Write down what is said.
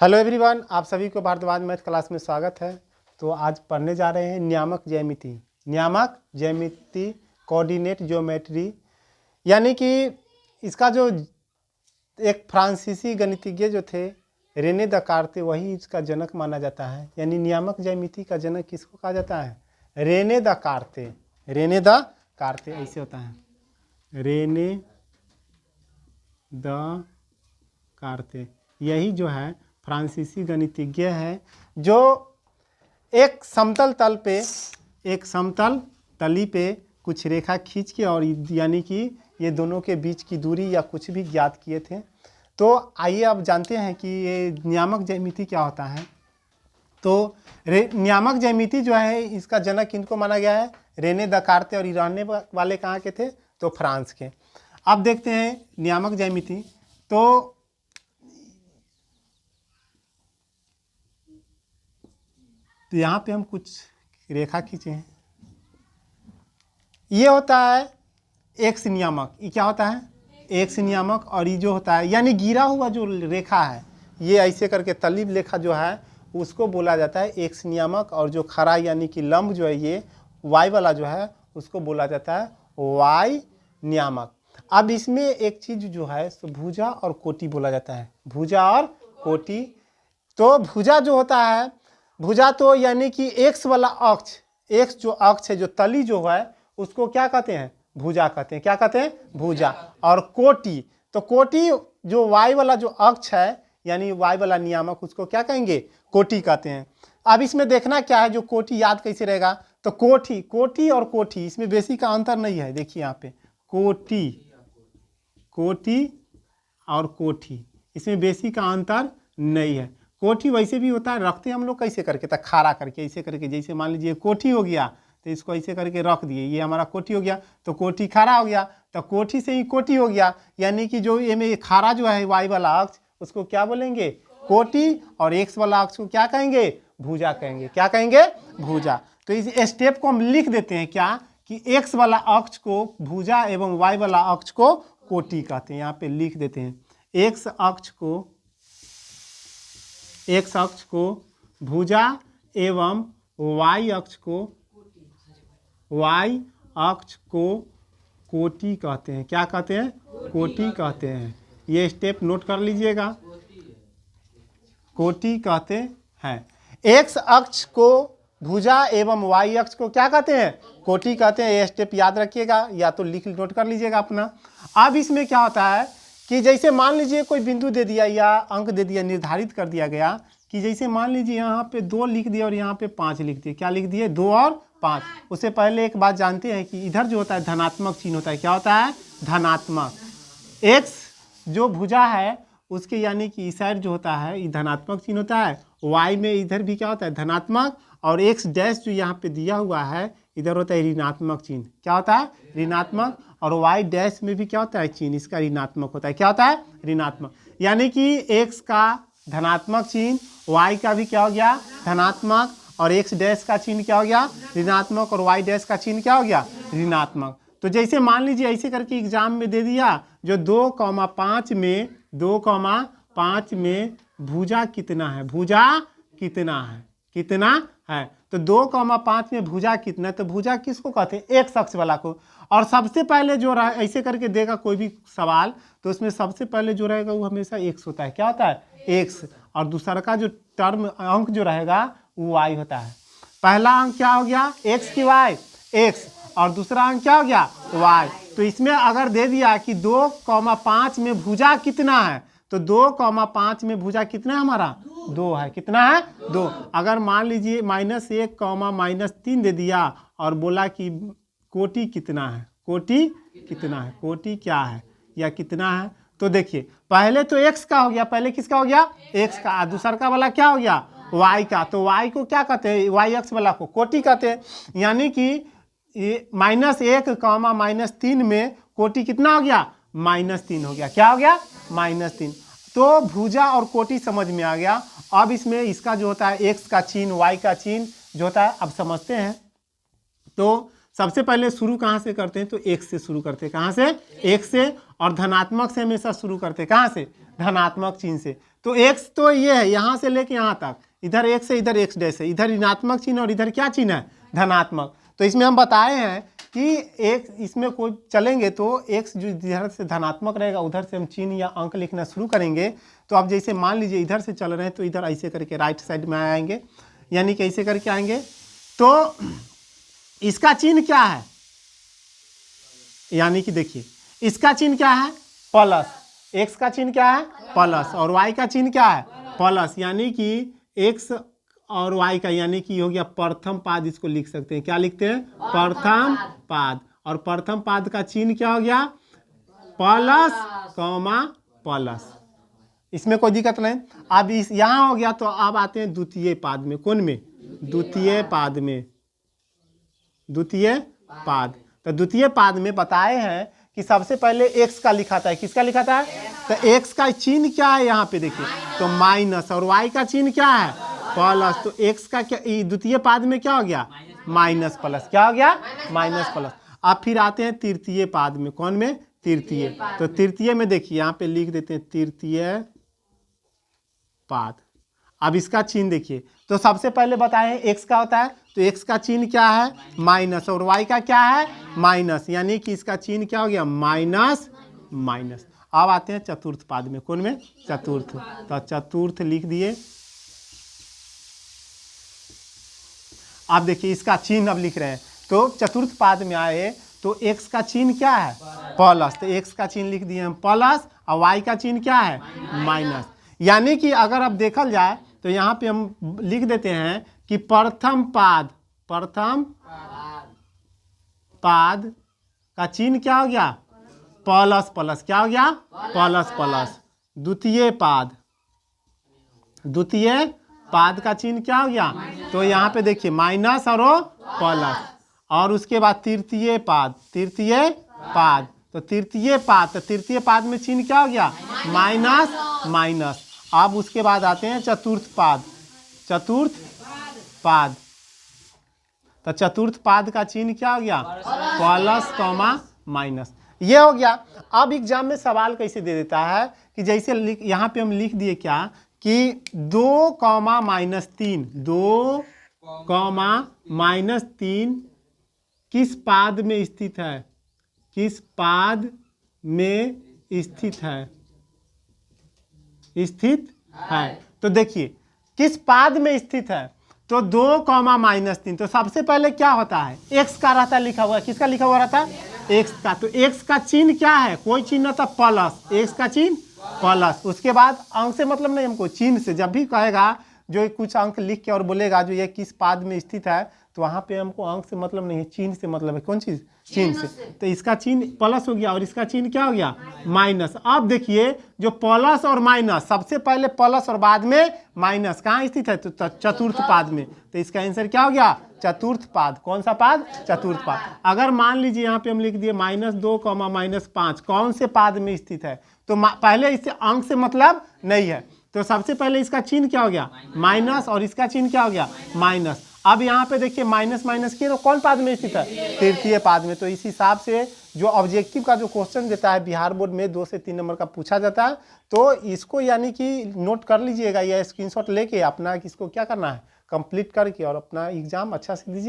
Hello everyone, आप सभी को भारद्वाज मैथ क्लास में स्वागत है। तो आज पढ़ने जा रहे हैं नियामक ज्यामिति कोऑर्डिनेट ज्योमेट्री, यानी कि इसका जो एक फ्रांसीसी गणितज्ञ जो थे रेने दकार्ते, वही इसका जनक माना जाता है। यानी नियामक ज्यामिति का जनक किसको कहा जाता है? रेने दकार्ते। रेने दकार्ते ऐसे होता है, रेने दकार्ते। यही जो है फ्रांसीसी गणितज्ञ है, जो एक समतल तली पे कुछ रेखा खींच के और यानी कि ये दोनों के बीच की दूरी या कुछ भी ज्ञात किए थे। तो आइए अब जानते हैं कि ये नियामक ज्यामिति क्या होता है। तो नियामक ज्यामिति जो है, इसका जनक किनको माना गया है? रेने दकार्ते। और ये रहने वाले कहाँ के थे? तो फ्रांस के। अब देखते हैं नियामक ज्यामिति। तो यहाँ पे हम कुछ रेखा खींचे हैं। ये होता है एक्स नियामक। ये क्या होता है? एक्स नियामक। और ये जो होता है यानी गिरा हुआ जो रेखा है, ये ऐसे करके तलीब रेखा जो है उसको बोला जाता है एक्स नियामक। और जो खड़ा यानी कि लंब जो है ये वाई वाला जो है उसको बोला जाता है वाई नियामक। अब इसमें एक चीज जो है तो भुजा और कोटि बोला जाता है। भुजा और कोटि। तो भुजा जो होता है, भुजा तो यानी कि एक्स वाला अक्ष, एक्स जो अक्ष है, जो तली जो है उसको क्या कहते हैं? भुजा कहते हैं। क्या कहते हैं? भुजा। और कोटि, तो कोटि जो वाई वाला जो अक्ष है यानी वाई वाला नियामक, उसको क्या कहेंगे? कोटि कहते हैं। अब इसमें देखना क्या है, जो कोटि याद कैसे रहेगा? तो कोटि और कोटि इसमें बेसिक का अंतर नहीं है। देखिए यहाँ पे कोटि और कोटि, इसमें बेसिक का अंतर नहीं है। कोठी वैसे भी होता है, रखते हम लोग कैसे करके? तो खारा करके, ऐसे करके। जैसे मान लीजिए कोठी हो गया तो इसको ऐसे करके रख दिए, ये हमारा कोठी हो गया, तो कोठी खारा हो गया, तो कोठी से ही कोटी हो गया। यानी कि जो ये में खारा जो है वाई वाला अक्ष, उसको क्या बोलेंगे? कोटी। और एक्स वाला अक्ष को क्या कहेंगे? भुजा कहेंगे। क्या कहेंगे? भुजा। तो इस स्टेप को हम लिख देते हैं क्या, कि एक्स वाला अक्ष को भुजा एवं वाई वाला अक्ष को कोटि कहते हैं। यहाँ पे लिख देते हैं एक्स अक्ष को भुजा एवं वाई अक्ष को कोटि कहते हैं। क्या कहते हैं? कोटि कहते हैं। ये स्टेप नोट कर लीजिएगा, कोटि कहते हैं। एक्स अक्ष को भुजा एवं वाई अक्ष को क्या कहते हैं? कोटि कहते हैं। ये स्टेप याद रखिएगा, या तो लिख नोट कर लीजिएगा अपना। अब इसमें क्या होता है कि जैसे मान लीजिए कोई बिंदु दे दिया या अंक दे दिया, निर्धारित कर दिया गया कि जैसे मान लीजिए यहाँ पे 2 लिख दिया और यहाँ पे 5 लिख दिए। क्या लिख दिए? 2 और 5। उससे पहले एक बात जानते हैं कि इधर जो होता है धनात्मक चिन्ह होता है। क्या होता है? धनात्मक। एक्स जो भुजा है उसके यानी कि इस साइड जो होता है ये धनात्मक चिन्ह होता है। वाई में इधर भी क्या होता है? धनात्मक। और एक्स डैश जो यहाँ पे दिया हुआ है इधर होता है ऋणात्मक चिन्ह। क्या होता है? ऋणात्मक। और वाई डैश में भी क्या होता है? चिन्ह इसका ऋणात्मक होता है। क्या होता है? ऋणात्मक। यानी कि एक्स का धनात्मक चिन्ह, वाई का भी क्या हो गया? धनात्मक। और एक्स डैश का चिन्ह क्या हो गया? ऋणात्मक। और वाई डैश का चिन्ह क्या हो गया? ऋणात्मक। तो जैसे मान लीजिए ऐसे करके एग्जाम में दे दिया, जो 2,5 में भुजा कितना है? भुजा कितना है? कितना है? तो 2,5 में भुजा कितना? तो भुजा किसको कहते हैं? एक अक्ष वाला को। और सबसे पहले जो ऐसे करके देगा कोई भी सवाल, तो उसमें सबसे पहले जो रहेगा वो हमेशा एक्स होता है। क्या होता है? एक्स। और दूसरा का जो टर्म अंक जो रहेगा वो वाई होता है। पहला अंक क्या हो गया? एक्स की वाई, एक्स। और दूसरा अंक क्या हो गया? वाई। तो इसमें अगर दे दिया कि 2,5 में भुजा कितना है, तो 2,5 में भुजा कितना है हमारा? 2 है। कितना है? 2। अगर मान लीजिए -1, -3 दे दिया और बोला कि कोटि कितना है? कोटि कितना है? कोटि क्या है या कितना है? तो देखिए पहले तो एक्स का हो गया, पहले किसका हो गया? एक्स का। दूसरा का वाला क्या हो गया? वाई का। तो वाई को क्या कहते हैं? वाई अक्ष वाला को कोटि कहते हैं। यानी कि -1, -3 में कोटि कितना हो गया? -3 हो गया। क्या हो गया? -3। तो भुजा और कोटि समझ में आ गया। अब इसमें इसका जो होता है एक्स का चिन्ह, वाई का चिन्ह जो होता है, अब समझते हैं। तो सबसे पहले शुरू कहाँ से करते हैं? तो एक्स से शुरू करते हैं। कहाँ से? एक्स से। और धनात्मक से हमेशा शुरू करते हैं। कहाँ से? धनात्मक चिन्ह से। तो x तो ये है यहाँ से लेके यहाँ तक, इधर x है, इधर x डैश है, इधर ऋणात्मक चिन्ह और इधर क्या चिन्ह है, धनात्मक। तो इसमें हम बताए हैं कि एक इसमें कोई चलेंगे तो x जो इधर से धनात्मक रहेगा उधर से हम चिन्ह या अंक लिखना शुरू करेंगे। तो अब जैसे मान लीजिए इधर से चल रहे हैं तो इधर ऐसे करके राइट साइड में आएंगे, यानी कि ऐसे करके आएंगे। तो इसका चिन्ह क्या है, यानी कि देखिए इसका चिन्ह क्या है, प्लस, x का चिन्ह क्या है, प्लस, और y का चिन्ह क्या है, प्लस, यानी कि x और y का, यानी कि हो गया प्रथम पाद। इसको लिख सकते हैं, क्या लिखते हैं, प्रथम पाद। और प्रथम पाद का चिन्ह क्या हो गया, प्लस कॉमा प्लस, इसमें कोई दिक्कत नहीं। अब इस यहाँ हो गया, तो अब आते हैं द्वितीय पाद में। कौन में, द्वितीय पाद में, द्वितीय पाद। तो द्वितीय पाद में बताए हैं कि सबसे पहले x का लिखाता है, किसका लिखाता है, तो x का चिन्ह क्या है यहाँ पे देखिए, तो माइनस, और y का चिन्ह क्या है, प्लस। तो x का क्या द्वितीय पाद में क्या हो गया, माइनस प्लस, क्या हो गया, माइनस प्लस। अब फिर आते हैं तृतीय पाद में। कौन में, तृतीय। तो तृतीय में देखिए यहाँ पे लिख देते हैं तृतीय पाद। अब इसका चिन्ह देखिए, तो सबसे पहले बताएं x का होता है, तो x का चिन्ह क्या है, माइनस, और y का क्या है, माइनस, यानी कि इसका चिन्ह क्या हो गया, माइनस माइनस। अब आते हैं चतुर्थ पाद में। कौन में, चतुर्थ। तो चतुर्थ लिख दिए। आप देखिए इसका चिन्ह अब लिख रहे हैं, तो चतुर्थ पाद में आए तो x का चिन्ह क्या है, प्लस, तो x का चिन्ह लिख दिए हम प्लस, और y का चिन्ह क्या है, माइनस। यानी कि अगर अब देखल जाए तो यहाँ पे हम लिख देते हैं कि प्रथम पाद, प्रथम पाद का चिन्ह क्या हो गया, प्लस प्लस, क्या हो गया, प्लस प्लस। द्वितीय पाद, द्वितीय पाद का चिन्ह क्या हो गया, तो यहाँ पे देखिए माइनस और प्लस। और उसके बाद तृतीय पाद, तृतीय पाद, तो तृतीय पाद, तो तृतीय पाद में चिन्ह क्या हो गया, माइनस माइनस। अब उसके बाद आते हैं चतुर्थ पाद, चतुर्थ पाद। तो चतुर्थ पाद का चिन्ह क्या हो गया, प्लस कॉमा माइनस, ये हो गया। अब एग्जाम में सवाल कैसे दे देता है कि जैसे यहाँ पे हम लिख दिए क्या कि 2 कॉमा माइनस 3, 2 कॉमा माइनस 3 किस पाद में स्थित है, किस पाद में स्थित है, स्थित है। तो देखिए किस पाद में स्थित है, तो 2 कॉमा माइनस 3। तो सबसे पहले क्या होता है, x का रहता है लिखा हुआ, किसका लिखा हुआ रहता है, x का। तो x का चिन्ह क्या है, कोई चिन्ह रहता प्लस, x का चिन्ह प्लस। उसके बाद अंक से मतलब नहीं हमको, चिन्ह से। जब भी कहेगा जो कुछ अंक लिख के और बोलेगा जो ये किस पाद में स्थित है, तो वहाँ पे हमको अंक से मतलब नहीं है, चिन्ह से मतलब है। कौन चीज, चिन्ह से। तो इसका चिन्ह प्लस हो गया और इसका चिन्ह क्या हो गया, माइनस। अब देखिए जो प्लस और माइनस, सबसे पहले प्लस और बाद में माइनस कहाँ स्थित है, तो चतुर्थ पाद में। तो इसका आंसर क्या हो गया, चतुर्थ पाद। कौन सा पाद, चतुर्थ पाद। अगर मान लीजिए यहाँ पे हम लिख दिए -2 कॉमा -5, कौन से पाद में स्थित है, तो पहले इससे अंक से मतलब नहीं है, तो सबसे पहले इसका चिन्ह क्या हो गया, माइनस, और इसका चिन्ह क्या हो गया, माइनस। अब यहाँ पे देखिए माइनस माइनस किए तो कौन पाद में स्थित है, तृतीय पाद में। तो इस हिसाब से जो ऑब्जेक्टिव का जो क्वेश्चन देता है बिहार बोर्ड में 2 से 3 नंबर का पूछा जाता है, तो इसको यानी कि नोट कर लीजिएगा या स्क्रीनशॉट लेके अपना इसको क्या करना है, कंप्लीट करके और अपना एग्जाम अच्छा से दीजिए।